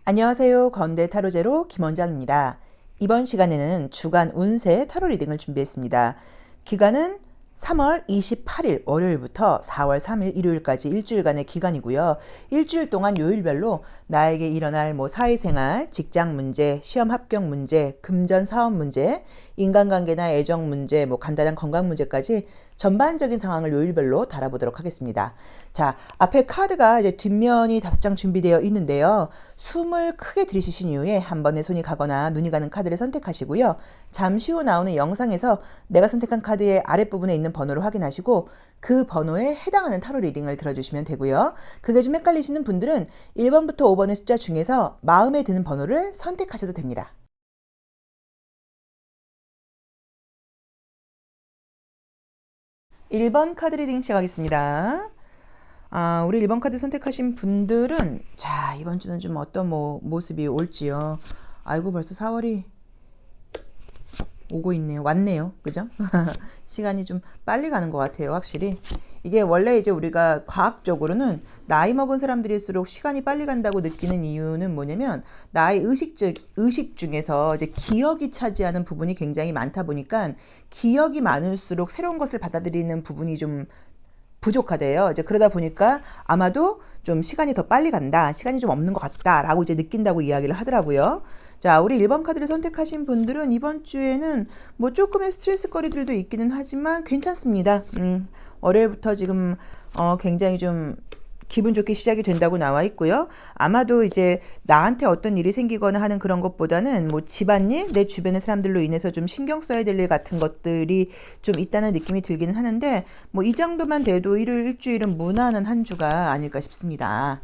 안녕하세요. 건대 타로제로 김원장입니다. 이번 시간에는 주간 운세 타로 리딩을 준비했습니다. 기간은 3월 28일 월요일부터 4월 3일 일요일까지 일주일간의 기간이고요. 일주일 동안 요일별로 나에게 일어날 사회생활, 직장 문제, 시험 합격 문제, 금전 사업 문제, 인간관계나 애정 문제, 간단한 건강 문제까지 전반적인 상황을 요일별로 달아보도록 하겠습니다. 자, 앞에 카드가 이제 뒷면이 5장 준비되어 있는데요. 숨을 크게 들이쉬신 이후에 한 번에 손이 가거나 눈이 가는 카드를 선택하시고요. 잠시 후 나오는 영상에서 내가 선택한 카드의 아랫부분에 있는 번호를 확인하시고 그 번호에 해당하는 타로 리딩을 들어주시면 되고요. 그게 좀 헷갈리시는 분들은 1번부터 5번의 숫자 중에서 마음에 드는 번호를 선택하셔도 됩니다. 1번 카드 리딩 시작하겠습니다. 우리 1번 카드 선택하신 분들은 자, 이번 주는 좀 어떤 모습이 올지요. 아이고, 벌써 4월이 오고 있네요. 왔네요. 그죠? 시간이 좀 빨리 가는 것 같아요. 확실히. 이게 원래 이제 우리가 과학적으로는 나이 먹은 사람들일수록 시간이 빨리 간다고 느끼는 이유는 뭐냐면 나의 의식 중에서 이제 기억이 차지하는 부분이 굉장히 많다 보니까 기억이 많을수록 새로운 것을 받아들이는 부분이 좀 부족하대요. 이제 그러다 보니까 아마도 좀 시간이 더 빨리 간다, 시간이 좀 없는 것 같다라고 이제 느낀다고 이야기를 하더라고요. 자, 우리 1번 카드를 선택하신 분들은 이번 주에는 조금의 스트레스 거리들도 있기는 하지만 괜찮습니다. 월요일부터 지금 굉장히 좀 기분 좋게 시작이 된다고 나와 있고요. 아마도 이제 나한테 어떤 일이 생기거나 하는 그런 것보다는 집안일, 내 주변의 사람들로 인해서 좀 신경 써야 될 일 같은 것들이 좀 있다는 느낌이 들기는 하는데 이 정도만 돼도 일주일은 무난한 한 주가 아닐까 싶습니다.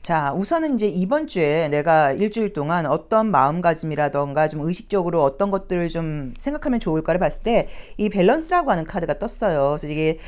자, 우선은 이제 이번 주에 내가 일주일 동안 어떤 마음가짐이라던가 좀 의식적으로 어떤 것들을 좀 생각하면 좋을까를 봤을 때 이 밸런스라고 하는 카드가 떴어요. 그래서 이게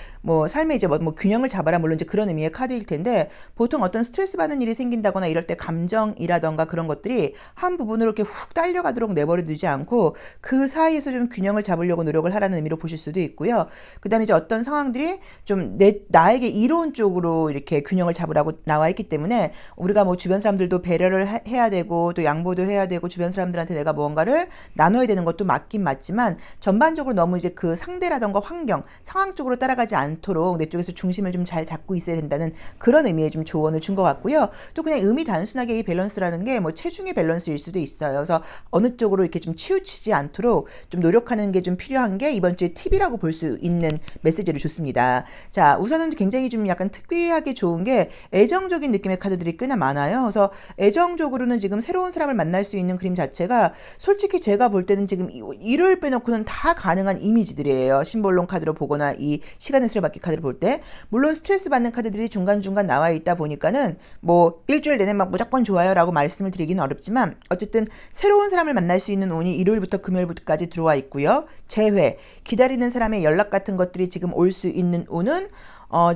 삶에 이제 균형을 잡아라, 물론 이제 그런 의미의 카드일 텐데 보통 어떤 스트레스 받는 일이 생긴다거나 이럴 때 감정이라던가 그런 것들이 한 부분으로 이렇게 훅 딸려가도록 내버려 두지 않고 그 사이에서 좀 균형을 잡으려고 노력을 하라는 의미로 보실 수도 있고요. 그 다음에 이제 어떤 상황들이 좀 나에게 이로운 쪽으로 이렇게 균형을 잡으라고 나와 있기 때문에 우리가 주변 사람들도 배려를 해야 되고 또 양보도 해야 되고 주변 사람들한테 내가 무언가를 나눠야 되는 것도 맞긴 맞지만 전반적으로 너무 이제 그 상대라던가 환경, 상황 쪽으로 따라가지 않도록 내 쪽에서 중심을 좀 잘 잡고 있어야 된다는 그런 의미의 좀 조언을 준 것 같고요. 또 그냥 의미 단순하게 이 밸런스라는 게 체중의 밸런스일 수도 있어요. 그래서 어느 쪽으로 이렇게 좀 치우치지 않도록 좀 노력하는 게 좀 필요한 게 이번 주에 팁이라고 볼 수 있는 메시지를 줬습니다. 자, 우선은 굉장히 좀 약간 특별하게 좋은 게 애정적인 느낌의 카드들이 꽤나 많아요. 그래서 애정적으로는 지금 새로운 사람을 만날 수 있는 그림 자체가 솔직히 제가 볼 때는 지금 일요일 빼놓고는 다 가능한 이미지들이에요. 심볼론 카드로 보거나 이 시간의 수레바퀴 카드를 볼 때. 물론 스트레스 받는 카드들이 중간중간 나와 있다 보니까는 일주일 내내 무조건 좋아요라고 말씀을 드리기는 어렵지만 어쨌든 새로운 사람을 만날 수 있는 운이 일요일부터 금요일부터까지 들어와 있고요. 재회, 기다리는 사람의 연락 같은 것들이 지금 올 수 있는 운은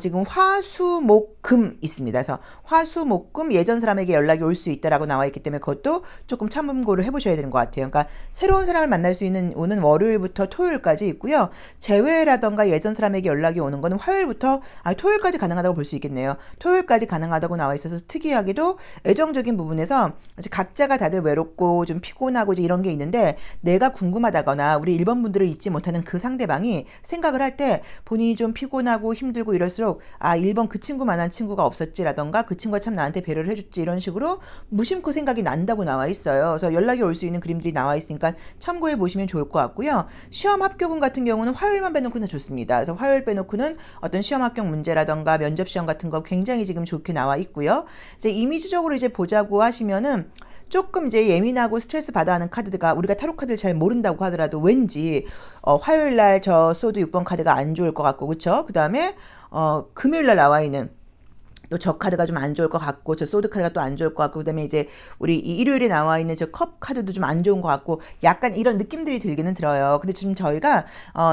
지금 화수목금 있습니다. 그래서 화수목금 예전 사람에게 연락이 올 수 있다라고 나와 있기 때문에 그것도 조금 참고를 해보셔야 되는 것 같아요. 그러니까 새로운 사람을 만날 수 있는 운은 월요일부터 토요일까지 있고요. 재회라던가 예전 사람에게 연락이 오는 거는 화요일부터 토요일까지 가능하다고 볼 수 있겠네요. 토요일까지 가능하다고 나와 있어서 특이하게도 애정적인 부분에서 각자가 다들 외롭고 좀 피곤하고 이제 이런 게 있는데 내가 궁금하다거나 우리 1번 분들을 잊지 못하는 그 상대방이 생각을 할 때 본인이 좀 피곤하고 힘들고 이럴수록 1번 그 친구만한 친구가 없었지라던가 그 친구가 참 나한테 배려를 해줬지 이런 식으로 무심코 생각이 난다고 나와 있어요. 그래서 연락이 올 수 있는 그림들이 나와 있으니까 참고해 보시면 좋을 것 같고요. 시험 합격운 같은 경우는 화요일만 빼놓고는 좋습니다. 그래서 화요일 빼놓고는 어떤 시험 합격 문제라던가 면접 시험 같은 거 굉장히 지금 좋게 나와 있고요. 이제 이미지적으로 이제 보자고 하시면은 조금 이제 예민하고 스트레스 받아 하는 카드가 우리가 타로 카드를 잘 모른다고 하더라도 왠지 화요일 날 저 소드 6번 카드가 안 좋을 것 같고 그쵸? 그 다음에 금요일 날 나와 있는 또 저 카드가 좀 안 좋을 것 같고 저 소드 카드가 또 안 좋을 것 같고 그다음에 이제 우리 이 일요일에 나와 있는 저 컵 카드도 좀 안 좋은 것 같고 약간 이런 느낌들이 들기는 들어요. 근데 지금 저희가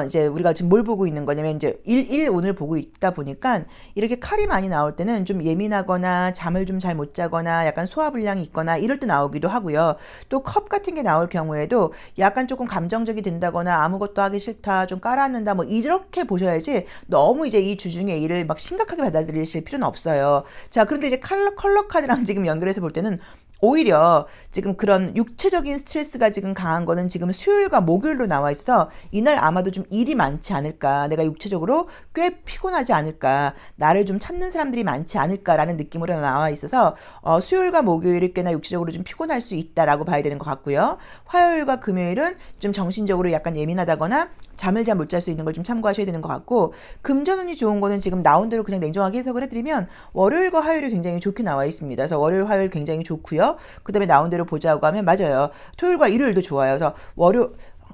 이제 우리가 지금 뭘 보고 있는 거냐면 이제 운을 보고 있다 보니까 이렇게 칼이 많이 나올 때는 좀 예민하거나 잠을 좀 잘 못 자거나 약간 소화불량이 있거나 이럴 때 나오기도 하고요. 또 컵 같은 게 나올 경우에도 약간 조금 감정적이 된다거나 아무것도 하기 싫다 좀 깔아앉는다 이렇게 보셔야지 너무 이제 이 주중에 일을 심각하게 받아들이실 필요는 없어요. 자, 그런데 이제 컬러 카드랑 지금 연결해서 볼 때는 오히려 지금 그런 육체적인 스트레스가 지금 강한 거는 지금 수요일과 목요일로 나와 있어 이날 아마도 좀 일이 많지 않을까. 내가 육체적으로 꽤 피곤하지 않을까. 나를 좀 찾는 사람들이 많지 않을까라는 느낌으로 나와 있어서 수요일과 목요일이 꽤나 육체적으로 좀 피곤할 수 있다라고 봐야 되는 것 같고요. 화요일과 금요일은 좀 정신적으로 약간 예민하다거나 잠을 잘 못 잘 수 있는 걸 좀 참고하셔야 되는 것 같고 금전운이 좋은 거는 지금 나온 대로 그냥 냉정하게 해석을 해드리면 월요일과 화요일이 굉장히 좋게 나와 있습니다. 그래서 월요일, 화요일 굉장히 좋고요. 그 다음에 나온 대로 보자고 하면 맞아요. 토요일과 일요일도 좋아요. 그래서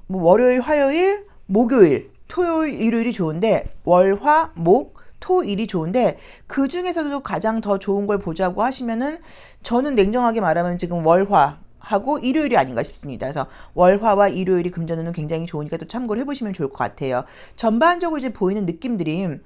월요일, 화요일, 목요일, 토요일, 일요일이 좋은데 월, 화, 목, 토, 일이 좋은데 그 중에서도 가장 더 좋은 걸 보자고 하시면은 저는 냉정하게 말하면 지금 월, 화 하고 일요일이 아닌가 싶습니다. 그래서 월화와 일요일이 금전운은 굉장히 좋으니까 또 참고를 해보시면 좋을 것 같아요. 전반적으로 이제 보이는 느낌들이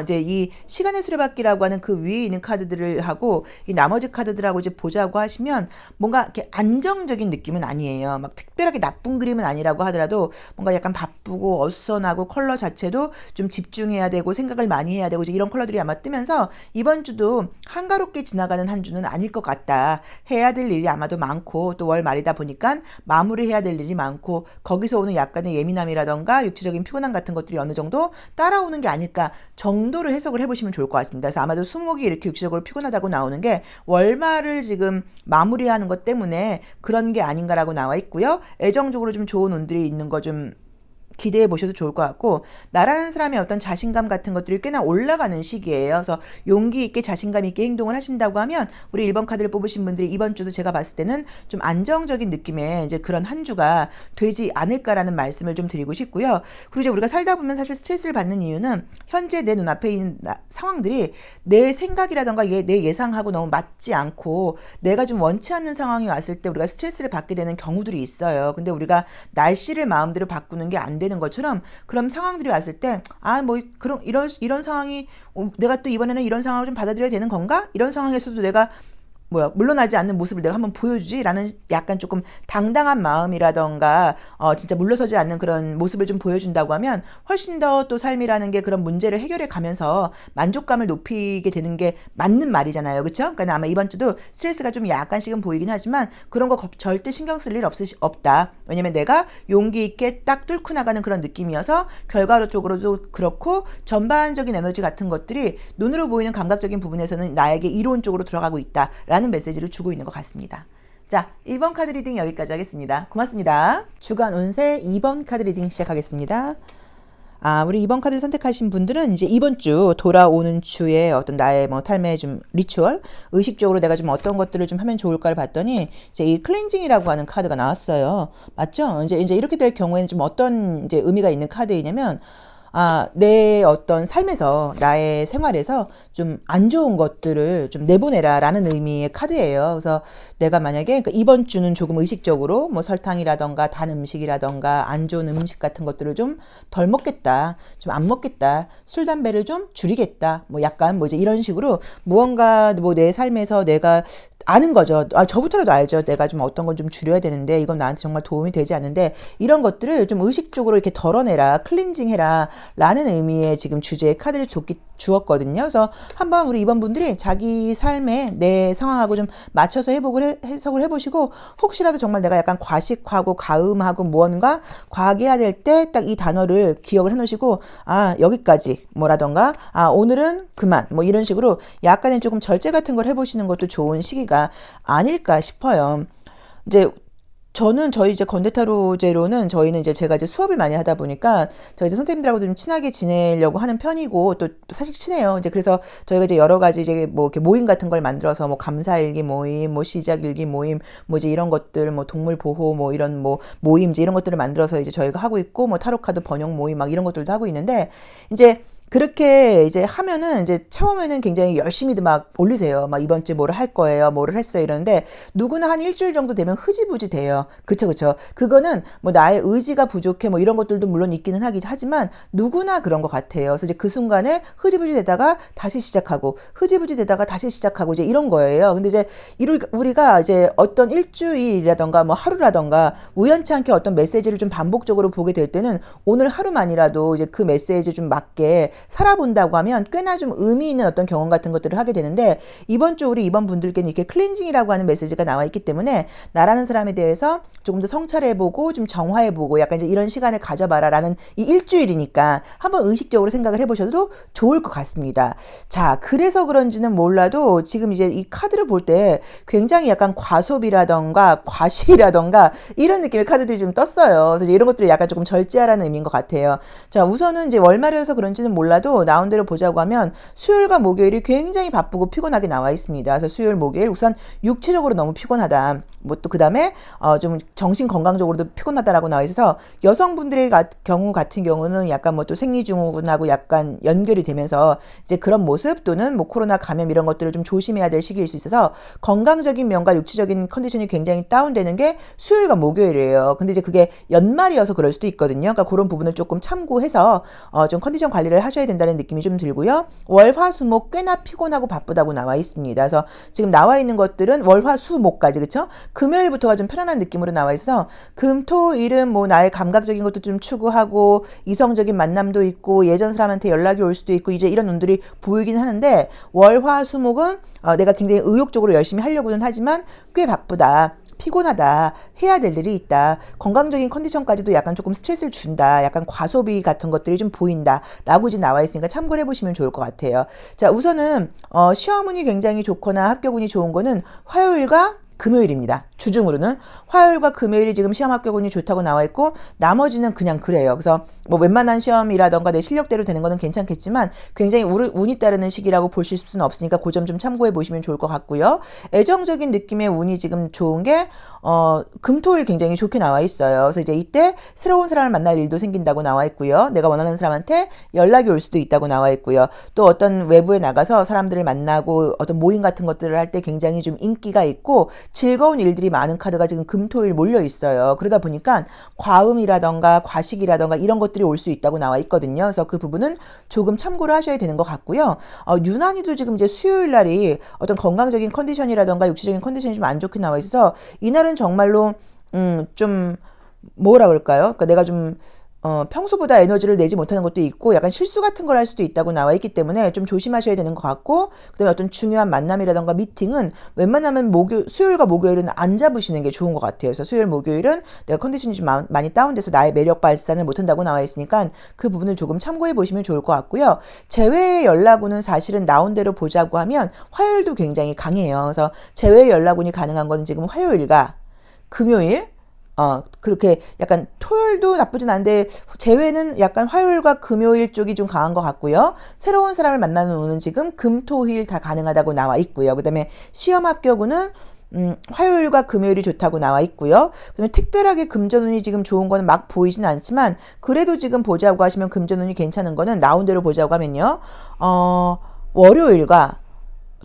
이제 이 시간의 수레바퀴라고 하는 그 위에 있는 카드들을 하고 이 나머지 카드들하고 이제 보자고 하시면 뭔가 이렇게 안정적인 느낌은 아니에요. 막 특별하게 나쁜 그림은 아니라고 하더라도 뭔가 약간 바쁘고 어수선하고 컬러 자체도 좀 집중해야 되고 생각을 많이 해야 되고 이제 이런 컬러들이 아마 뜨면서 이번 주도 한가롭게 지나가는 한 주는 아닐 것 같다. 해야 될 일이 아마도 많고 또 월 말이다 보니까 마무리해야 될 일이 많고 거기서 오는 약간의 예민함이라던가 육체적인 피곤함 같은 것들이 어느 정도 따라오는 게 아닐까 정도를 해석을 해보시면 좋을 것 같습니다. 그래서 아마도 수목이 이렇게 육체적으로 피곤하다고 나오는 게 월말을 지금 마무리하는 것 때문에 그런 게 아닌가라고 나와 있고요. 애정적으로 좀 좋은 운들이 있는 거 좀 기대해 보셔도 좋을 것 같고 나라는 사람의 어떤 자신감 같은 것들이 꽤나 올라가는 시기예요. 그래서 용기 있게 자신감 있게 행동을 하신다고 하면 우리 1번 카드를 뽑으신 분들이 이번 주도 제가 봤을 때는 좀 안정적인 느낌의 이제 그런 한 주가 되지 않을까라는 말씀을 좀 드리고 싶고요. 그리고 이제 우리가 살다 보면 사실 스트레스를 받는 이유는 현재 내 눈앞에 있는 상황들이 내 생각이라던가 내 예상하고 너무 맞지 않고 내가 좀 원치 않는 상황이 왔을 때 우리가 스트레스를 받게 되는 경우들이 있어요. 근데 우리가 날씨를 마음대로 바꾸는 게 안 되는 것처럼 그런 상황들이 왔을 때 뭐 그런 이런 상황이 내가 또 이번에는 이런 상황을 좀 받아들여야 되는 건가? 이런 상황에서도 내가 물러나지 않는 모습을 내가 한번 보여주지? 라는 약간 조금 당당한 마음이라던가, 진짜 물러서지 않는 그런 모습을 좀 보여준다고 하면 훨씬 더 또 삶이라는 게 그런 문제를 해결해 가면서 만족감을 높이게 되는 게 맞는 말이잖아요. 그쵸? 그러니까 아마 이번 주도 스트레스가 좀 약간씩은 보이긴 하지만 그런 거 절대 신경 쓸 일 없다. 왜냐면 내가 용기 있게 딱 뚫고 나가는 그런 느낌이어서 결과적으로도 그렇고 전반적인 에너지 같은 것들이 눈으로 보이는 감각적인 부분에서는 나에게 이로운 쪽으로 들어가고 있다. 라는 메시지를 주고 있는 것 같습니다. 자, 1번 카드 리딩 여기까지 하겠습니다. 고맙습니다. 주간 운세 2번 카드 리딩 시작하겠습니다. 우리 2번 카드를 선택하신 분들은 이제 이번 주 돌아오는 주에 어떤 나의 탈매 좀 리추얼, 의식적으로 내가 좀 어떤 것들을 좀 하면 좋을까를 봤더니 이제 이 클렌징이라고 하는 카드가 나왔어요. 맞죠? 이제 이렇게 될 경우에는 좀 어떤 이제 의미가 있는 카드이냐면 내 어떤 삶에서 나의 생활에서 좀 안 좋은 것들을 좀 내보내라 라는 의미의 카드예요. 그래서 내가 만약에 이번 주는 조금 의식적으로 설탕이라던가 단 음식이라던가 안 좋은 음식 같은 것들을 좀 덜 먹겠다. 좀 안 먹겠다. 술, 담배를 좀 줄이겠다. 약간 이제 이런 식으로 무언가 내 삶에서 내가 아는 거죠. 저부터라도 알죠. 내가 좀 어떤 건 좀 줄여야 되는데 이건 나한테 정말 도움이 되지 않는데 이런 것들을 좀 의식적으로 이렇게 덜어내라, 클렌징 해라 라는 의미의 지금 주제의 카드를 주었거든요. 그래서 한번 우리 이번 분들이 자기 삶에 내 상황하고 좀 맞춰서 해석을 해보시고 혹시라도 정말 내가 약간 과식하고 가음하고 무언가 과하게 해야 될 때 딱 이 단어를 기억을 해놓으시고 여기까지 뭐라던가 오늘은 그만 이런 식으로 약간의 조금 절제 같은 걸 해보시는 것도 좋은 시기가 아닐까 싶어요. 이제 저는 저희 이제 건대타로제로는 저희는 이제 제가 이제 수업을 많이 하다 보니까 저희 이제 선생님들하고도 좀 친하게 지내려고 하는 편이고 또 사실 친해요. 이제 그래서 저희가 이제 여러 가지 이제 이렇게 모임 같은 걸 만들어서 감사일기 모임, 시작일기 모임, 이제 이런 것들, 동물 보호, 이런 모임 이제 이런 것들을 만들어서 이제 저희가 하고 있고 타로카드 번역 모임 막 이런 것들도 하고 있는데 이제 그렇게 이제 하면은 이제 처음에는 굉장히 열심히도 막 올리세요. 이번 주에 뭐를 할 거예요. 뭐를 했어요. 이러는데 누구나 한 일주일 정도 되면 흐지부지 돼요. 그쵸. 그거는 나의 의지가 부족해 이런 것들도 물론 있기는 하지만 누구나 그런 것 같아요. 그래서 이제 그 순간에 흐지부지 되다가 다시 시작하고 흐지부지 되다가 다시 시작하고 이제 이런 거예요. 근데 이제 우리가 이제 어떤 일주일이라던가 하루라던가 우연치 않게 어떤 메시지를 좀 반복적으로 보게 될 때는 오늘 하루만이라도 이제 그 메시지 좀 맞게 살아본다고 하면 꽤나 좀 의미 있는 어떤 경험 같은 것들을 하게 되는데, 이번 주 우리 이번 분들께는 이렇게 클렌징이라고 하는 메시지가 나와 있기 때문에 나라는 사람에 대해서 조금 더 성찰해보고 좀 정화해보고 약간 이제 이런 시간을 가져봐라라는 이 일주일이니까 한번 의식적으로 생각을 해보셔도 좋을 것 같습니다. 자, 그래서 그런지는 몰라도 지금 이제 이 카드를 볼 때 굉장히 약간 과소비라던가 과식이라던가 이런 느낌의 카드들이 좀 떴어요. 그래서 이런 것들이 약간 조금 절제하라는 의미인 것 같아요. 자, 우선은 이제 월말이어서 그런지는 몰라도 나온 대로 보자고 하면 수요일과 목요일이 굉장히 바쁘고 피곤하게 나와 있습니다. 그래서 수요일, 목요일 우선 육체적으로 너무 피곤하다. 뭐 또 그 다음에 좀 정신 건강적으로도 피곤하다라고 나와 있어서 여성분들의 경우 같은 경우는 약간 뭐 또 생리증후군하고 약간 연결이 되면서 이제 그런 모습 또는 뭐 코로나 감염 이런 것들을 좀 조심해야 될 시기일 수 있어서 건강적인 면과 육체적인 컨디션이 굉장히 다운되는 게 수요일과 목요일이에요. 근데 이제 그게 연말이어서 그럴 수도 있거든요. 그러니까 그런 부분을 조금 참고해서 좀 컨디션 관리를 하셔야 된다는 느낌이 좀 들고요. 월, 화, 수, 목 꽤나 피곤하고 바쁘다고 나와 있습니다. 그래서 지금 나와 있는 것들은 월, 화, 수, 목까지 그쵸? 금요일부터가 좀 편안한 느낌으로 나와 있어서 금, 토, 일은 뭐 나의 감각적인 것도 좀 추구하고 이성적인 만남도 있고 예전 사람한테 연락이 올 수도 있고 이제 이런 운들이 보이긴 하는데, 월, 화, 수, 목은 내가 굉장히 의욕적으로 열심히 하려고는 하지만 꽤 바쁘다. 피곤하다. 해야 될 일이 있다. 건강적인 컨디션까지도 약간 조금 스트레스를 준다. 약간 과소비 같은 것들이 좀 보인다. 라고 이제 나와 있으니까 참고를 해보시면 좋을 것 같아요. 자, 우선은 시험운이 굉장히 좋거나 합격운이 좋은 거는 화요일과 금요일입니다. 주중으로는 화요일과 금요일이 지금 시험 합격운이 좋다고 나와 있고 나머지는 그냥 그래요. 그래서 뭐 웬만한 시험이라던가 내 실력대로 되는 거는 괜찮겠지만 굉장히 운이 따르는 시기라고 보실 수는 없으니까 그 점 좀 참고해 보시면 좋을 것 같고요. 애정적인 느낌의 운이 지금 좋은 게 금토일 굉장히 좋게 나와 있어요. 그래서 이제 이때 새로운 사람을 만날 일도 생긴다고 나와 있고요. 내가 원하는 사람한테 연락이 올 수도 있다고 나와 있고요. 또 어떤 외부에 나가서 사람들을 만나고 어떤 모임 같은 것들을 할 때 굉장히 좀 인기가 있고 즐거운 일들이 많은 카드가 지금 금토일 몰려 있어요. 그러다 보니까 과음이라던가 과식이라던가 이런 것들이 올 수 있다고 나와 있거든요. 그래서 그 부분은 조금 참고를 하셔야 되는 것 같고요. 유난히도 지금 이제 수요일 날이 어떤 건강적인 컨디션이라던가 육체적인 컨디션이 좀 안 좋게 나와 있어서 이날은 정말로 좀 뭐라 그럴까요? 그러니까 내가 좀 평소보다 에너지를 내지 못하는 것도 있고 약간 실수 같은 걸 할 수도 있다고 나와 있기 때문에 좀 조심하셔야 되는 것 같고, 그다음에 어떤 중요한 만남이라던가 미팅은 웬만하면 수요일과 목요일은 안 잡으시는 게 좋은 것 같아요. 그래서 수요일, 목요일은 내가 컨디션이 좀 많이 다운돼서 나의 매력 발산을 못한다고 나와 있으니까 그 부분을 조금 참고해 보시면 좋을 것 같고요. 제외의 연락운은 사실은 나온 대로 보자고 하면 화요일도 굉장히 강해요. 그래서 제외의 연락운이 가능한 거는 지금 화요일과 금요일, 그렇게 약간 토요일도 나쁘진 않은데 제외는 약간 화요일과 금요일 쪽이 좀 강한 것 같고요. 새로운 사람을 만나는 운은 지금 금, 토, 일 다 가능하다고 나와 있고요. 그 다음에 시험 합격운은 화요일과 금요일이 좋다고 나와 있고요. 그다음에 특별하게 금전운이 지금 좋은 거는 막 보이진 않지만 그래도 지금 보자고 하시면 금전운이 괜찮은 거는 나온 대로 보자고 하면요. 월요일과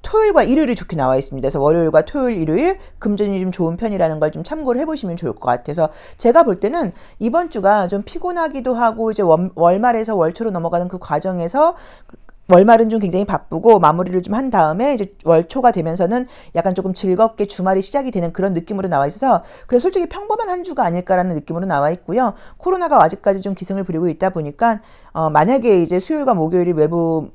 토요일과 일요일이 좋게 나와 있습니다. 그래서 월요일과 토요일, 일요일 금전이 좀 좋은 편이라는 걸 좀 참고를 해보시면 좋을 것 같아서 제가 볼 때는 이번 주가 좀 피곤하기도 하고 이제 월말에서 월초로 넘어가는 그 과정에서 월말은 좀 굉장히 바쁘고 마무리를 좀 한 다음에 이제 월초가 되면서는 약간 조금 즐겁게 주말이 시작이 되는 그런 느낌으로 나와 있어서 그냥 솔직히 평범한 한 주가 아닐까라는 느낌으로 나와 있고요. 코로나가 아직까지 좀 기승을 부리고 있다 보니까 만약에 이제 수요일과 목요일이 외부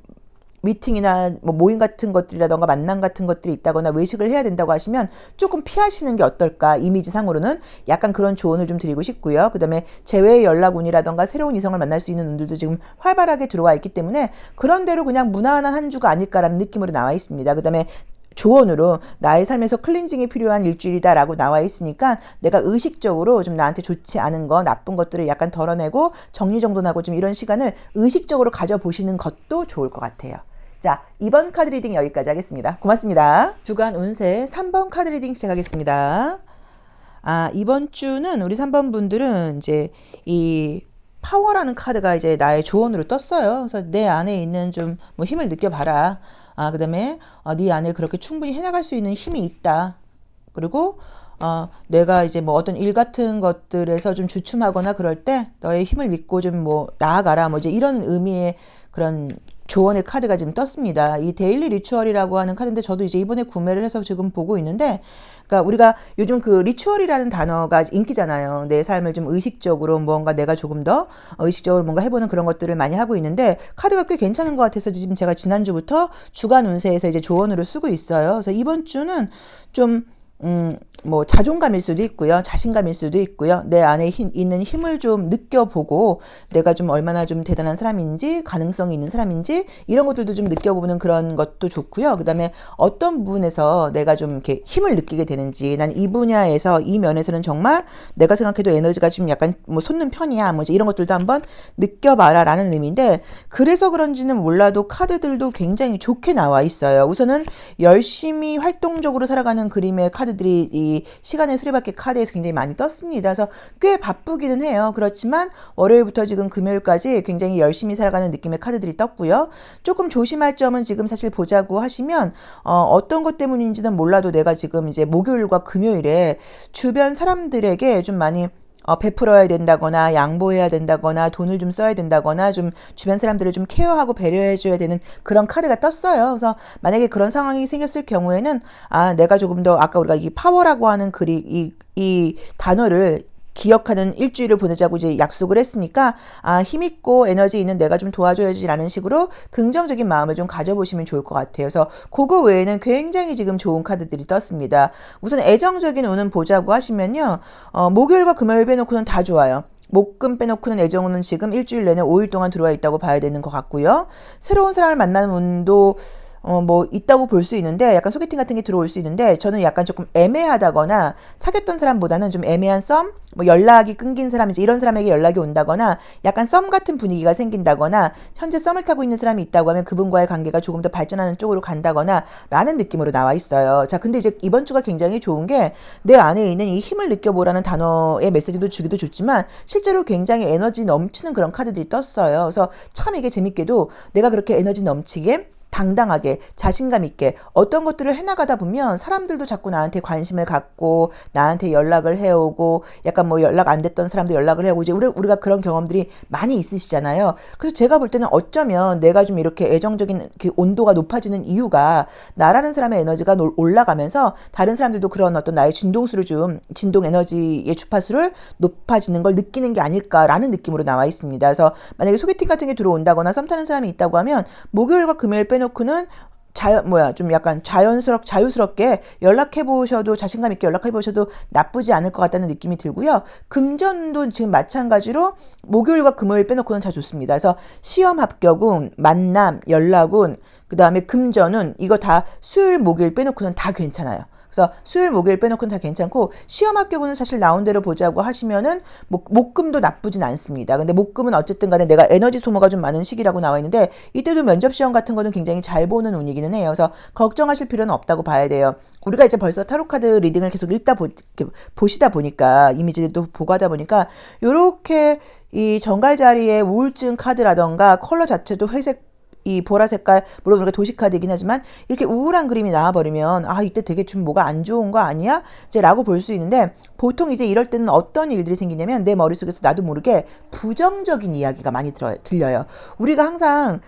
미팅이나 뭐 모임 같은 것들이라던가 만남 같은 것들이 있다거나 외식을 해야 된다고 하시면 조금 피하시는 게 어떨까, 이미지상으로는 약간 그런 조언을 좀 드리고 싶고요. 그 다음에 재외의 연락운이라던가 새로운 이성을 만날 수 있는 운들도 지금 활발하게 들어와 있기 때문에 그런 대로 그냥 무난한 한 주가 아닐까라는 느낌으로 나와 있습니다. 그 다음에 조언으로 나의 삶에서 클렌징이 필요한 일주일이다라고 나와 있으니까 내가 의식적으로 좀 나한테 좋지 않은 거, 나쁜 것들을 약간 덜어내고 정리정돈하고 좀 이런 시간을 의식적으로 가져보시는 것도 좋을 것 같아요. 자, 이번 카드 리딩 여기까지 하겠습니다. 고맙습니다. 주간 운세 3번 카드 리딩 시작하겠습니다. 이번 주는 우리 3번 분들은 이제 이 파워라는 카드가 이제 나의 조언으로 떴어요. 그래서 내 안에 있는 좀 뭐 힘을 느껴봐라. 그 다음에 네 안에 그렇게 충분히 해나갈 수 있는 힘이 있다. 그리고 내가 이제 뭐 어떤 일 같은 것들에서 좀 주춤하거나 그럴 때 너의 힘을 믿고 좀 뭐 나아가라. 뭐 이제 이런 의미의 그런 조언의 카드가 지금 떴습니다. 이 데일리 리추얼이라고 하는 카드인데 저도 이제 이번에 구매를 해서 지금 보고 있는데, 그러니까 우리가 요즘 그 리추얼이라는 단어가 인기잖아요. 내 삶을 좀 의식적으로 뭔가 내가 조금 더 의식적으로 뭔가 해보는 그런 것들을 많이 하고 있는데, 카드가 꽤 괜찮은 것 같아서 지금 제가 지난주부터 주간 운세에서 이제 조언으로 쓰고 있어요. 그래서 이번 주는 좀 뭐 자존감일 수도 있고요. 자신감일 수도 있고요. 내 안에 있는 힘을 좀 느껴보고 내가 좀 얼마나 좀 대단한 사람인지, 가능성이 있는 사람인지 이런 것들도 좀 느껴보는 그런 것도 좋고요. 그다음에 어떤 부분에서 내가 좀 이렇게 힘을 느끼게 되는지, 난 이 분야에서 이 면에서는 정말 내가 생각해도 에너지가 좀 약간 뭐 솟는 편이야. 뭐 이제 이런 것들도 한번 느껴봐라라는 의미인데, 그래서 그런지는 몰라도 카드들도 굉장히 좋게 나와 있어요. 우선은 열심히 활동적으로 살아가는 그림의 카드들이 이 시간의 수레바퀴 카드에서 굉장히 많이 떴습니다. 그래서 꽤 바쁘기는 해요. 그렇지만 월요일부터 지금 금요일까지 굉장히 열심히 살아가는 느낌의 카드들이 떴고요. 조금 조심할 점은 지금 사실 보자고 하시면 어떤 것 때문인지는 몰라도 내가 지금 이제 목요일과 금요일에 주변 사람들에게 좀 많이 베풀어야 된다거나 양보해야 된다거나 돈을 좀 써야 된다거나 좀 주변 사람들을 좀 케어하고 배려해줘야 되는 그런 카드가 떴어요. 그래서 만약에 그런 상황이 생겼을 경우에는 내가 조금 더 아까 우리가 이 파워라고 하는 이 단어를 기억하는 일주일을 보내자고 이제 약속을 했으니까 힘있고 에너지 있는 내가 좀 도와줘야지라는 식으로 긍정적인 마음을 좀 가져보시면 좋을 것 같아요. 그래서 그거 외에는 굉장히 지금 좋은 카드들이 떴습니다. 우선 애정적인 운은 보자고 하시면요. 목요일과 금요일 빼놓고는 다 좋아요. 목금 빼놓고는 애정운은 지금 일주일 내내 5일 동안 들어와 있다고 봐야 되는 것 같고요. 새로운 사람을 만나는 운도 뭐 있다고 볼 수 있는데, 약간 소개팅 같은 게 들어올 수 있는데, 저는 약간 조금 애매하다거나 사귀었던 사람보다는 좀 애매한 썸, 뭐 연락이 끊긴 사람이지 이런 사람에게 연락이 온다거나 약간 썸 같은 분위기가 생긴다거나 현재 썸을 타고 있는 사람이 있다고 하면 그분과의 관계가 조금 더 발전하는 쪽으로 간다거나 라는 느낌으로 나와 있어요. 자, 근데 이제 이번 주가 굉장히 좋은 게 내 안에 있는 이 힘을 느껴보라는 단어의 메시지도 주기도 좋지만 실제로 굉장히 에너지 넘치는 그런 카드들이 떴어요. 그래서 참 이게 재밌게도 내가 그렇게 에너지 넘치게 당당하게 자신감 있게 어떤 것들을 해나가다 보면 사람들도 자꾸 나한테 관심을 갖고 나한테 연락을 해오고, 약간 뭐 연락 안 됐던 사람도 연락을 해오고, 이제 우리가 그런 경험들이 많이 있으시잖아요. 그래서 제가 볼 때는 어쩌면 내가 좀 이렇게 애정적인 그 온도가 높아지는 이유가 나라는 사람의 에너지가 올라가면서 다른 사람들도 그런 어떤 나의 진동수를 좀, 진동 에너지의 주파수를 높아지는 걸 느끼는 게 아닐까라는 느낌으로 나와 있습니다. 그래서 만약에 소개팅 같은 게 들어온다거나 썸 타는 사람이 있다고 하면 목요일과 금요일 빼놓고는 좀 약간 자유스럽게 연락해보셔도, 자신감 있게 연락해보셔도 나쁘지 않을 것 같다는 느낌이 들고요. 금전도 지금 마찬가지로 목요일과 금요일 빼놓고는 다 좋습니다. 그래서 시험 합격운, 만남, 연락운, 그 다음에 금전운, 이거 다 수요일, 목요일 빼놓고는 다 괜찮아요. 그래서 수요일, 목요일 빼놓고는 다 괜찮고, 시험 합격은 사실 나온 대로 보자고 하시면은 목금도 나쁘진 않습니다. 근데 목금은 어쨌든 간에 내가 에너지 소모가 좀 많은 시기라고 나와 있는데, 이때도 면접 시험 같은 거는 굉장히 잘 보는 운이기는 해요. 그래서 걱정하실 필요는 없다고 봐야 돼요. 우리가 이제 벌써 타로카드 리딩을 계속 보시다 보니까, 이미지도 보고 하다 보니까 요렇게 이 정갈 자리에 우울증 카드라던가 컬러 자체도 회색, 이 보라 색깔, 물론 우리가 도시카드이긴 하지만 이렇게 우울한 그림이 나와버리면 이때 되게 좀 뭐가 안 좋은 거 아니야? 이제 라고 볼 수 있는데, 보통 이제 이럴 때는 어떤 일들이 생기냐면 내 머릿속에서 나도 모르게 부정적인 이야기가 많이 들려요. 우리가 항상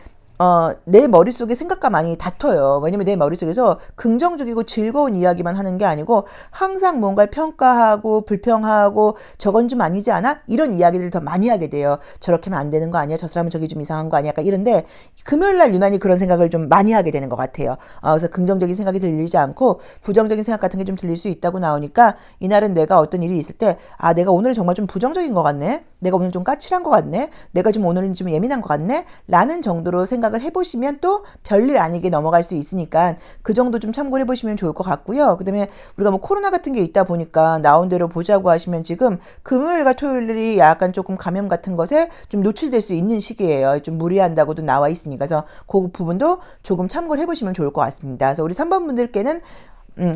내 머릿속에 생각과 많이 다퉈요. 왜냐면 내 머릿속에서 긍정적이고 즐거운 이야기만 하는 게 아니고 항상 뭔가를 평가하고 불평하고 저건 좀 아니지 않아? 이런 이야기들을 더 많이 하게 돼요. 저렇게 하면 안 되는 거 아니야? 저 사람은 저기 좀 이상한 거 아니야? 약간 이런데 금요일날 유난히 그런 생각을 좀 많이 하게 되는 것 같아요. 그래서 긍정적인 생각이 들리지 않고 부정적인 생각 같은 게 좀 들릴 수 있다고 나오니까, 이날은 내가 어떤 일이 있을 때 내가 오늘 정말 좀 부정적인 것 같네? 내가 오늘 좀 까칠한 것 같네? 내가 좀 오늘은 좀 예민한 것 같네? 라는 정도로 생각을 해보시면 또 별일 아니게 넘어갈 수 있으니까 그 정도 좀 참고를 해보시면 좋을 것 같고요. 그 다음에 우리가 뭐 코로나 같은 게 있다 보니까 나온 대로 보자고 하시면 지금 금요일과 토요일이 약간 조금 감염 같은 것에 좀 노출될 수 있는 시기예요. 좀 무리한다고도 나와 있으니까. 그래서 그 부분도 조금 참고를 해보시면 좋을 것 같습니다. 그래서 우리 3번 분들께는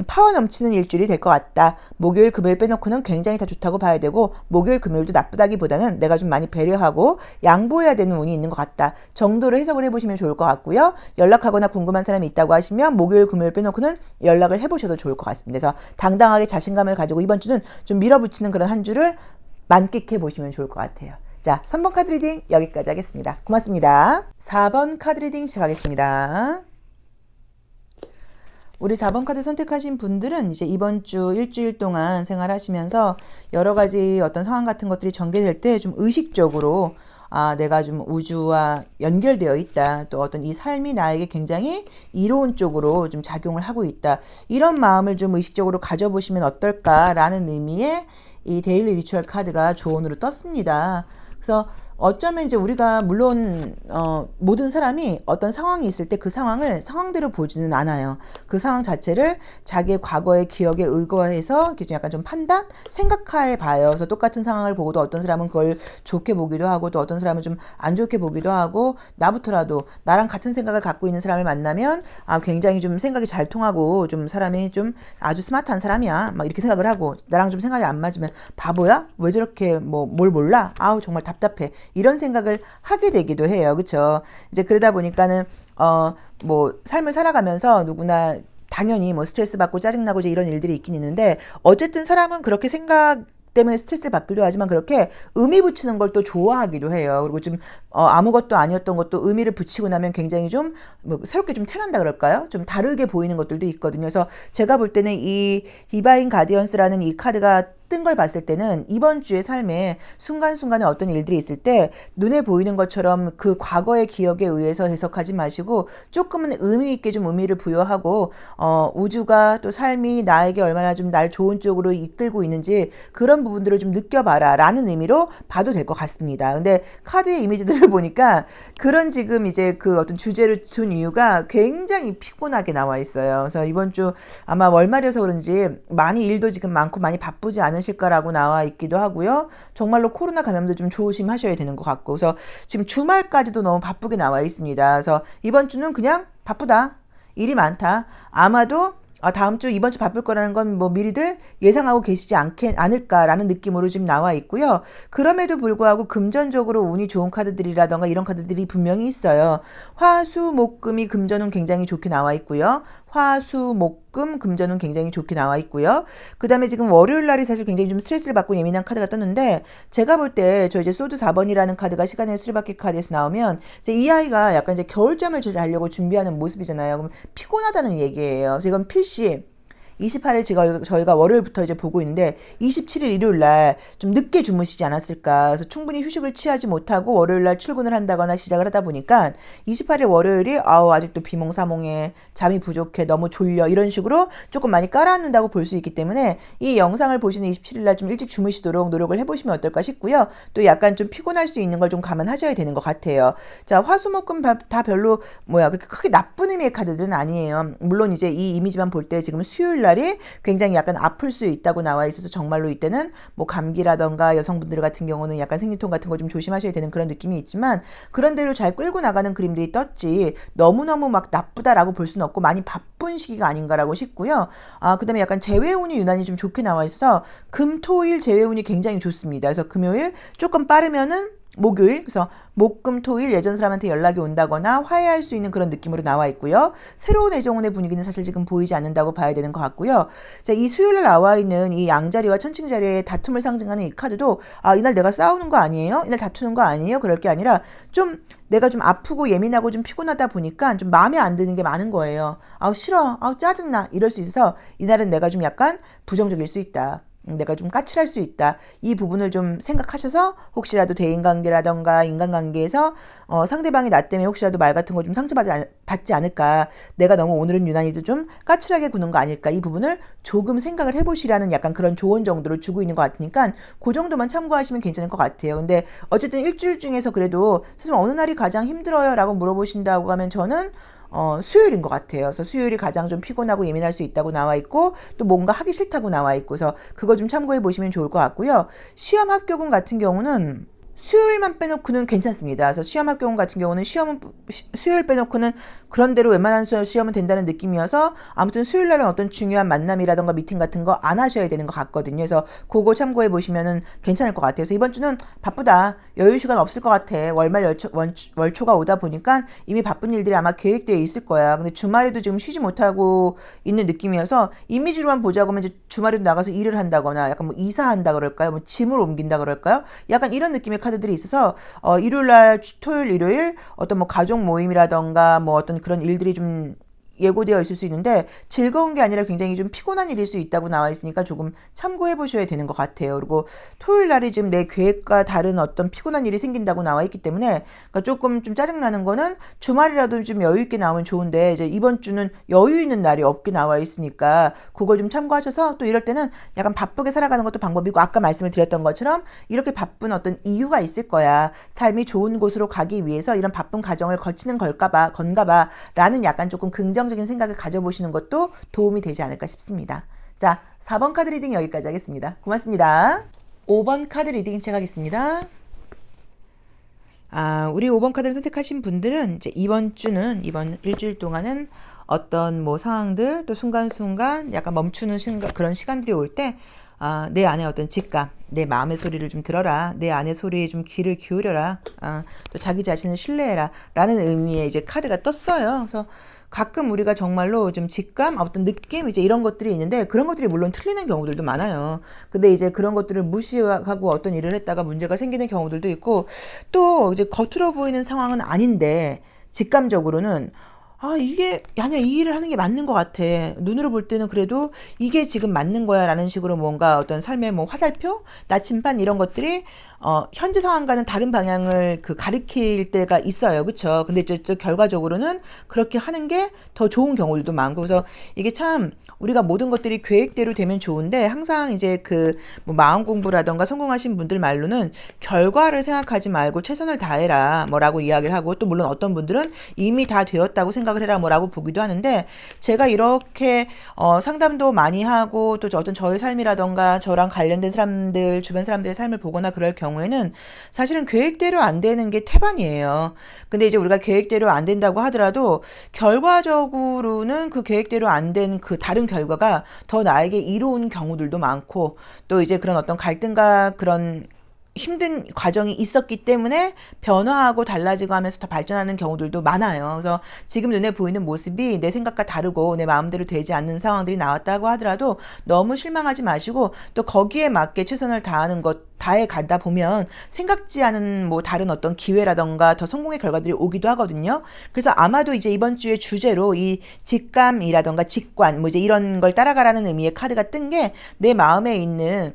파워 넘치는 일주일이 될 것 같다. 목요일, 금요일 빼놓고는 굉장히 다 좋다고 봐야 되고, 목요일, 금요일도 나쁘다기보다는 내가 좀 많이 배려하고 양보해야 되는 운이 있는 것 같다 정도로 해석을 해보시면 좋을 것 같고요. 연락하거나 궁금한 사람이 있다고 하시면 목요일, 금요일 빼놓고는 연락을 해보셔도 좋을 것 같습니다. 그래서 당당하게 자신감을 가지고 이번 주는 좀 밀어붙이는 그런 한 주를 만끽해 보시면 좋을 것 같아요. 자, 3번 카드 리딩 여기까지 하겠습니다. 고맙습니다. 4번 카드 리딩 시작하겠습니다. 우리 4번 카드 선택하신 분들은 이제 이번 주 일주일 동안 생활하시면서 여러 가지 어떤 상황 같은 것들이 전개될 때 좀 의식적으로 내가 좀 우주와 연결되어 있다. 또 어떤 이 삶이 나에게 굉장히 이로운 쪽으로 좀 작용을 하고 있다. 이런 마음을 좀 의식적으로 가져보시면 어떨까라는 의미의 이 데일리 리추얼 카드가 조언으로 떴습니다. 그래서 어쩌면 이제 우리가 물론 모든 사람이 어떤 상황이 있을 때 그 상황을 상황대로 보지는 않아요. 그 상황 자체를 자기의 과거의 기억에 의거해서 이렇게 약간 좀 판단, 생각해 봐요. 그래서 똑같은 상황을 보고도 어떤 사람은 그걸 좋게 보기도 하고 또 어떤 사람은 좀 안 좋게 보기도 하고 나부터라도 나랑 같은 생각을 갖고 있는 사람을 만나면 굉장히 좀 생각이 잘 통하고 좀 사람이 좀 아주 스마트한 사람이야. 막 이렇게 생각을 하고 나랑 좀 생각이 안 맞으면 바보야? 왜 저렇게 뭘 몰라? 정말 답답해. 이런 생각을 하게 되기도 해요. 그쵸? 이제 그러다 보니까는, 삶을 살아가면서 누구나 당연히 스트레스 받고 짜증나고 이제 이런 일들이 있긴 있는데, 어쨌든 사람은 그렇게 생각 때문에 스트레스를 받기도 하지만 그렇게 의미 붙이는 걸 또 좋아하기도 해요. 그리고 좀 아무것도 아니었던 것도 의미를 붙이고 나면 굉장히 좀 새롭게 좀 태어난다 그럴까요? 좀 다르게 보이는 것들도 있거든요. 그래서 제가 볼 때는 이 디바인 가디언스라는 이 카드가 뜬 걸 봤을 때는 이번 주의 삶에 순간순간에 어떤 일들이 있을 때 눈에 보이는 것처럼 그 과거의 기억에 의해서 해석하지 마시고 조금은 의미 있게 좀 의미를 부여하고 우주가 또 삶이 나에게 얼마나 좀 날 좋은 쪽으로 이끌고 있는지 그런 부분들을 좀 느껴봐라 라는 의미로 봐도 될 것 같습니다. 근데 카드의 이미지들을 보니까 그런 지금 이제 그 어떤 주제를 둔 이유가 굉장히 피곤하게 나와 있어요. 그래서 이번 주 아마 월말이어서 그런지 많이 일도 지금 많고 많이 바쁘지 않으실까라고 나와 있기도 하고요. 정말로 코로나 감염도 좀 조심하셔야 되는 것 같고, 그래서 지금 주말까지도 너무 바쁘게 나와 있습니다. 그래서 이번 주는 그냥 바쁘다, 일이 많다, 아마도 다음 주 이번 주 바쁠 거라는 건 미리들 예상하고 계시지 않을까라는 느낌으로 지금 나와 있고요. 그럼에도 불구하고 금전적으로 운이 좋은 카드들이라던가 이런 카드들이 분명히 있어요. 화수목금이 금전은 굉장히 좋게 나와 있고요. 화수목금 금전은 굉장히 좋게 나와 있고요. 그 다음에 지금 월요일 날이 사실 굉장히 좀 스트레스를 받고 예민한 카드가 떴는데, 제가 볼 때 저 이제 소드 4번이라는 카드가 시간의 수레바퀴 카드에서 나오면 이제 이 아이가 약간 이제 겨울잠을 자려고 준비하는 모습이잖아요. 그럼 피곤하다는 얘기예요. 그래서 이건 필시 28일 저희가 월요일부터 이제 보고 있는데 27일 일요일 날 좀 늦게 주무시지 않았을까. 그래서 충분히 휴식을 취하지 못하고 월요일 날 출근을 한다거나 시작을 하다 보니까 28일 월요일이 아직도 비몽사몽해, 잠이 부족해, 너무 졸려, 이런 식으로 조금 많이 깔아앉는다고 볼 수 있기 때문에 이 영상을 보시는 27일 날 좀 일찍 주무시도록 노력을 해보시면 어떨까 싶고요. 또 약간 좀 피곤할 수 있는 걸 좀 감안하셔야 되는 것 같아요. 자, 화수목금 다 별로 그렇게 크게 나쁜 의미의 카드들은 아니에요. 물론 이제 이 이미지만 볼 때 지금 수요일 날이 굉장히 약간 아플 수 있다고 나와 있어서 정말로 이때는 감기라던가 여성분들 같은 경우는 약간 생리통 같은 거 좀 조심하셔야 되는 그런 느낌이 있지만, 그런 대로 잘 끌고 나가는 그림들이 떴지 너무너무 막 나쁘다라고 볼 수는 없고 많이 바쁜 시기가 아닌가라고 싶고요. 그 다음에 약간 재회운이 유난히 좀 좋게 나와 있어서 금토일 재회운이 굉장히 좋습니다. 그래서 금요일 조금 빠르면은 목요일, 그래서 목금토일 예전 사람한테 연락이 온다거나 화해할 수 있는 그런 느낌으로 나와 있고요. 새로운 애정운의 분위기는 사실 지금 보이지 않는다고 봐야 되는 것 같고요. 자, 이 수요일에 나와 있는 이 양자리와 천칭자리의 다툼을 상징하는 이 카드도 이날 내가 싸우는 거 아니에요? 이날 다투는 거 아니에요? 그럴 게 아니라 좀 내가 좀 아프고 예민하고 좀 피곤하다 보니까 좀 마음에 안 드는 게 많은 거예요. 싫어, 짜증나, 이럴 수 있어서 이날은 내가 좀 약간 부정적일 수 있다, 내가 좀 까칠할 수 있다, 이 부분을 좀 생각하셔서 혹시라도 대인관계라던가 인간관계에서 상대방이 나 때문에 혹시라도 말 같은 거 좀 상처받지 않을까, 내가 너무 오늘은 유난히도 좀 까칠하게 구는 거 아닐까, 이 부분을 조금 생각을 해보시라는 약간 그런 조언 정도로 주고 있는 것 같으니까 그 정도만 참고하시면 괜찮을 것 같아요. 근데 어쨌든 일주일 중에서 그래도 사실 어느 날이 가장 힘들어요? 라고 물어보신다고 하면 저는 수요일인 것 같아요. 그래서 수요일이 가장 좀 피곤하고 예민할 수 있다고 나와 있고, 또 뭔가 하기 싫다고 나와 있고, 그래서 그거 좀 참고해 보시면 좋을 것 같고요. 시험 합격운 같은 경우는 수요일만 빼놓고는 괜찮습니다. 그래서 시험 합격운 같은 경우는 수요일 빼놓고는 그런대로 웬만한 시험은 된다는 느낌이어서 아무튼 수요일 날은 어떤 중요한 만남이라던가 미팅 같은 거 안 하셔야 되는 것 같거든요. 그래서 그거 참고해 보시면은 괜찮을 것 같아요. 그래서 이번 주는 바쁘다, 여유 시간 없을 것 같아, 월말 월초가 오다 보니까 이미 바쁜 일들이 아마 계획되어 있을 거야. 근데 주말에도 지금 쉬지 못하고 있는 느낌이어서 이미지로만 보자고 하면 이제 주말에도 나가서 일을 한다거나 약간 이사한다 그럴까요? 짐을 옮긴다 그럴까요? 약간 이런 느낌의 카드들이 있어서 일요일 날 토요일 일요일 어떤 뭐 가족 모임이라던가 뭐 어떤 그런 일들이 좀 예고되어 있을 수 있는데 즐거운 게 아니라 굉장히 좀 피곤한 일일 수 있다고 나와 있으니까 조금 참고해 보셔야 되는 것 같아요. 그리고 토요일 날이 지금 내 계획과 다른 어떤 피곤한 일이 생긴다고 나와 있기 때문에 그러니까 조금 좀 짜증나는 거는 주말이라도 좀 여유 있게 나오면 좋은데 이제 이번 주는 여유 있는 날이 없게 나와 있으니까 그걸 좀 참고하셔서 또 이럴 때는 약간 바쁘게 살아가는 것도 방법이고 아까 말씀을 드렸던 것처럼 이렇게 바쁜 어떤 이유가 있을 거야. 삶이 좋은 곳으로 가기 위해서 이런 바쁜 과정을 거치는 건가 봐 라는 약간 조금 긍정적인 생각을 가져보시는 것도 도움이 되지 않을까 싶습니다. 자, 4번 카드 리딩 여기까지 하겠습니다. 고맙습니다. 5번 카드 리딩 시작하겠습니다. 우리 5번 카드를 선택하신 분들은 이제 이번 일주일 동안은 어떤 뭐 상황들 또 순간순간 약간 멈추는 그런 시간들이 올 때 내 안에 어떤 직감, 내 마음의 소리를 좀 들어라. 내 안의 소리에 좀 귀를 기울여라. 또 자기 자신을 신뢰해라. 라는 의미의 이제 카드가 떴어요. 그래서 가끔 우리가 정말로 좀 직감, 어떤 느낌, 이제 이런 것들이 있는데 그런 것들이 물론 틀리는 경우들도 많아요. 근데 이제 그런 것들을 무시하고 어떤 일을 했다가 문제가 생기는 경우들도 있고 또 이제 겉으로 보이는 상황은 아닌데 직감적으로는 이게 아니야 이 일을 하는 게 맞는 것 같아. 눈으로 볼 때는 그래도 이게 지금 맞는 거야 라는 식으로 뭔가 어떤 삶의 뭐 화살표, 나침반 이런 것들이 현재 상황과는 다른 방향을 가리킬 때가 있어요. 그쵸? 근데 또 결과적으로는 그렇게 하는 게 더 좋은 경우들도 많고 그래서 이게 참 우리가 모든 것들이 계획대로 되면 좋은데 항상 이제 뭐 마음 공부라던가 성공하신 분들 말로는 결과를 생각하지 말고 최선을 다해라 뭐라고 이야기를 하고 또 물론 어떤 분들은 이미 다 되었다고 생각을 해라 뭐라고 보기도 하는데 제가 이렇게 상담도 많이 하고 또 어떤 저의 삶이라던가 저랑 관련된 사람들 주변 사람들의 삶을 보거나 그럴 경우에는 사실은 계획대로 안 되는 게 태반이에요. 근데 이제 우리가 계획대로 안 된다고 하더라도 결과적으로는 그 계획대로 안 된 그 다른 결과가 더 나에게 이로운 경우들도 많고 또 이제 그런 어떤 갈등과 그런 힘든 과정이 있었기 때문에 변화하고 달라지고 하면서 더 발전하는 경우들도 많아요. 그래서 지금 눈에 보이는 모습이 내 생각과 다르고 내 마음대로 되지 않는 상황들이 나왔다고 하더라도 너무 실망하지 마시고 또 거기에 맞게 최선을 다해 가다 보면 생각지 않은 뭐 다른 어떤 기회라던가 더 성공의 결과들이 오기도 하거든요. 그래서 아마도 이제 이번 주의 주제로 이 직감이라던가 직관 뭐 이제 이런 걸 따라가라는 의미의 카드가 뜬 게 내 마음에 있는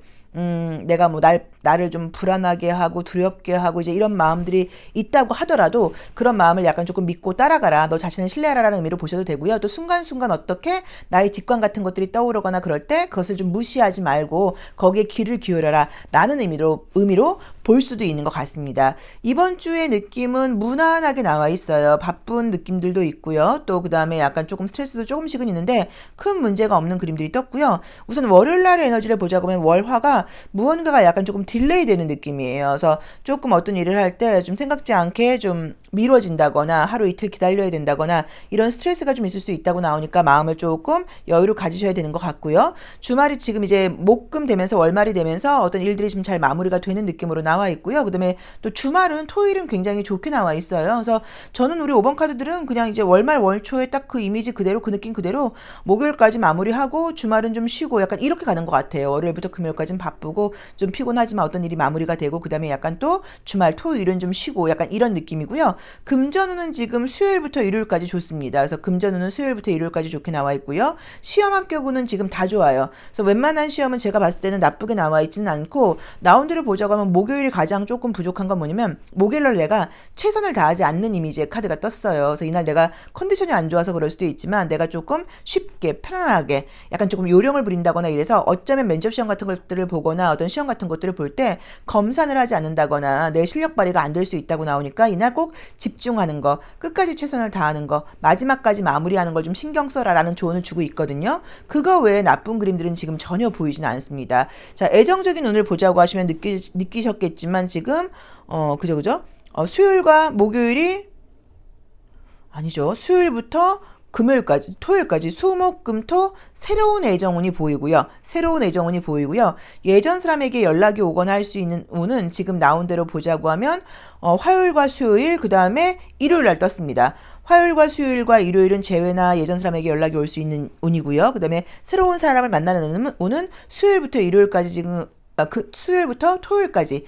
내가 뭐 나를 좀 불안하게 하고 두렵게 하고 이제 이런 마음들이 있다고 하더라도 그런 마음을 약간 조금 믿고 따라가라. 너 자신을 신뢰하라라는 의미로 보셔도 되고요. 또 순간순간 어떻게 나의 직관 같은 것들이 떠오르거나 그럴 때 그것을 좀 무시하지 말고 거기에 귀를 기울여라 라는 의미로 볼 수도 있는 것 같습니다. 이번 주의 느낌은 무난하게 나와 있어요. 바쁜 느낌들도 있고요. 또 그 다음에 약간 조금 스트레스도 조금씩은 있는데 큰 문제가 없는 그림들이 떴고요. 우선 월요일 날의 에너지를 보자고 하면 월화가 무언가가 약간 조금 딜레이 되는 느낌이에요. 그래서 조금 어떤 일을 할 때 좀 생각지 않게 좀 미뤄진다거나 하루 이틀 기다려야 된다거나 이런 스트레스가 좀 있을 수 있다고 나오니까 마음을 조금 여유를 가지셔야 되는 것 같고요. 주말이 지금 이제 목금 되면서 월말이 되면서 어떤 일들이 좀 잘 마무리가 되는 느낌으로 나와 있고요. 그 다음에 또 주말은 토요일은 굉장히 좋게 나와 있어요. 그래서 저는 우리 5번 카드들은 그냥 이제 월말 월초에 딱 그 이미지 그대로 그 느낌 그대로 목요일까지 마무리하고 주말은 좀 쉬고 약간 이렇게 가는 것 같아요. 월요일부터 금요일까지는 바쁘고 좀 피곤하지만 어떤 일이 마무리가 되고 그 다음에 약간 또 주말 토요일은 좀 쉬고 약간 이런 느낌이고요. 금전운은 지금 수요일부터 일요일까지 좋습니다. 그래서 금전운은 수요일부터 일요일까지 좋게 나와 있고요. 시험 합격운은 지금 다 좋아요. 그래서 웬만한 시험은 제가 봤을 때는 나쁘게 나와 있지는 않고 나온 대로 보자고 하면 목요일이 가장 조금 부족한 건 뭐냐면 목요일날 내가 최선을 다하지 않는 이미지의 카드가 떴어요. 그래서 이날 내가 컨디션이 안 좋아서 그럴 수도 있지만 내가 조금 쉽게 편안하게 약간 조금 요령을 부린다거나 이래서 어쩌면 면접 시험 같은 것들을 보거나 어떤 시험 같은 것들을 볼 때 검산을 하지 않는다거나 내 실력 발휘가 안 될 수 있다고 나오니까 이날 꼭 집중하는 거, 끝까지 최선을 다하는 거, 마지막까지 마무리하는 걸 좀 신경 써라라는 조언을 주고 있거든요. 그거 외에 나쁜 그림들은 지금 전혀 보이지는 않습니다. 자, 애정적인 운을 보자고 하시면 느끼셨겠지만 지금 그죠? 수요일과 목요일이 아니죠. 수요일부터 금요일까지, 토요일까지 수목금토 새로운 애정운이 보이고요. 예전 사람에게 연락이 오거나 할 수 있는 운은 지금 나온 대로 보자고 하면 화요일과 수요일 그 다음에 일요일 날 떴습니다. 화요일과 수요일과 일요일은 재회나 예전 사람에게 연락이 올 수 있는 운이고요. 그 다음에 새로운 사람을 만나는 운은 수요일부터 일요일까지 지금 수요일부터 토요일까지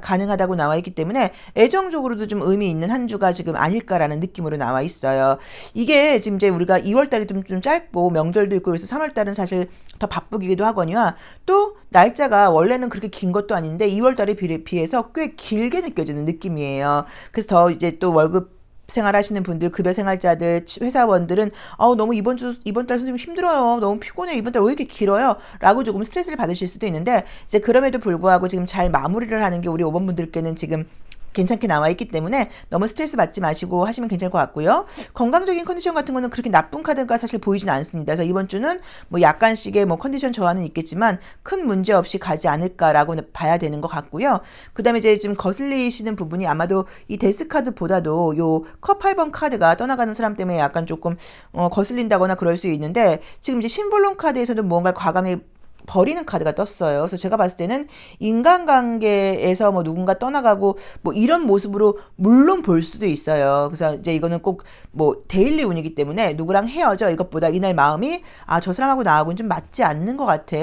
가능하다고 나와 있기 때문에 애정적으로도 좀 의미 있는 한 주가 지금 아닐까라는 느낌으로 나와 있어요. 이게 지금 이제 우리가 2월달이 좀 짧고 명절도 있고 그래서 3월달은 사실 더 바쁘기도 하거니와 또 날짜가 원래는 그렇게 긴 것도 아닌데 2월달에 비해서 꽤 길게 느껴지는 느낌이에요. 그래서 더 이제 또 월급 생활하시는 분들, 급여 생활자들, 회사원들은 너무 이번 달 선생님 힘들어요. 너무 피곤해. 이번 달 왜 이렇게 길어요? 라고 조금 스트레스를 받으실 수도 있는데 이제 그럼에도 불구하고 지금 잘 마무리를 하는 게 우리 5번 분들께는 지금 괜찮게 나와 있기 때문에 너무 스트레스 받지 마시고 하시면 괜찮을 것 같고요. 건강적인 컨디션 같은 거는 그렇게 나쁜 카드가 사실 보이진 않습니다. 그래서 이번 주는 뭐 약간씩의 뭐 컨디션 저하는 있겠지만 큰 문제 없이 가지 않을까라고 봐야 되는 것 같고요. 그 다음에 이제 좀 거슬리시는 부분이 아마도 이 데스 카드보다도 요 컵 8번 카드가 떠나가는 사람 때문에 약간 조금 거슬린다거나 그럴 수 있는데 지금 이제 신불론 카드에서도 무언가 과감히 버리는 카드가 떴어요. 그래서 제가 봤을 때는 인간관계에서 뭐 누군가 떠나가고 뭐 이런 모습으로 물론 볼 수도 있어요. 그래서 이제 이거는 꼭 뭐 데일리 운이기 때문에 누구랑 헤어져 이것보다 이날 마음이 저 사람하고 나하고는 좀 맞지 않는 것 같아.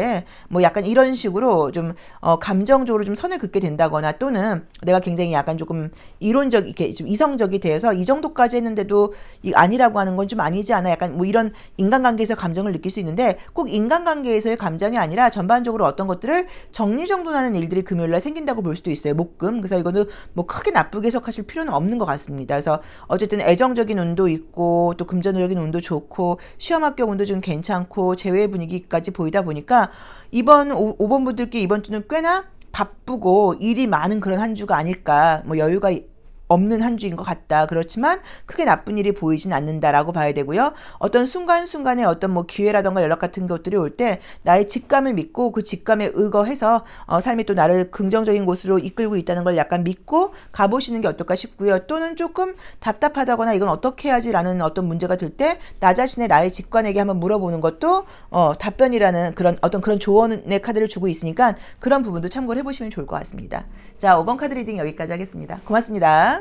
뭐 약간 이런 식으로 좀 감정적으로 좀 선을 긋게 된다거나 또는 내가 굉장히 약간 조금 이렇게 좀 이성적이 돼서 이 정도까지 했는데도 아니라고 하는 건 좀 아니지 않아. 약간 뭐 이런 인간관계에서 감정을 느낄 수 있는데 꼭 인간관계에서의 감정이 아니라 전반적으로 어떤 것들을 정리정돈하는 일들이 금요일날 생긴다고 볼 수도 있어요. 목금. 그래서 이거는 뭐 크게 나쁘게 해석하실 필요는 없는 것 같습니다. 그래서 어쨌든 애정적인 운도 있고 또 금전적인 운도 좋고 시험 합격 운도 좀 괜찮고 재회 분위기까지 보이다 보니까 이번 5번 분들께 이번 주는 꽤나 바쁘고 일이 많은 그런 한 주가 아닐까. 뭐 여유가 없는 한 주인 것 같다. 그렇지만 크게 나쁜 일이 보이진 않는다라고 봐야 되고요. 어떤 순간순간에 어떤 뭐 기회라던가 연락 같은 것들이 올 때 나의 직감을 믿고 그 직감에 의거해서 삶이 또 나를 긍정적인 곳으로 이끌고 있다는 걸 약간 믿고 가보시는 게 어떨까 싶고요. 또는 조금 답답하다거나 이건 어떻게 해야지라는 어떤 문제가 들 때 나 자신의 나의 직관에게 한번 물어보는 것도 답변이라는 그런 조언의 카드를 주고 있으니까 그런 부분도 참고를 해보시면 좋을 것 같습니다. 자, 5번 카드 리딩 여기까지 하겠습니다. 고맙습니다.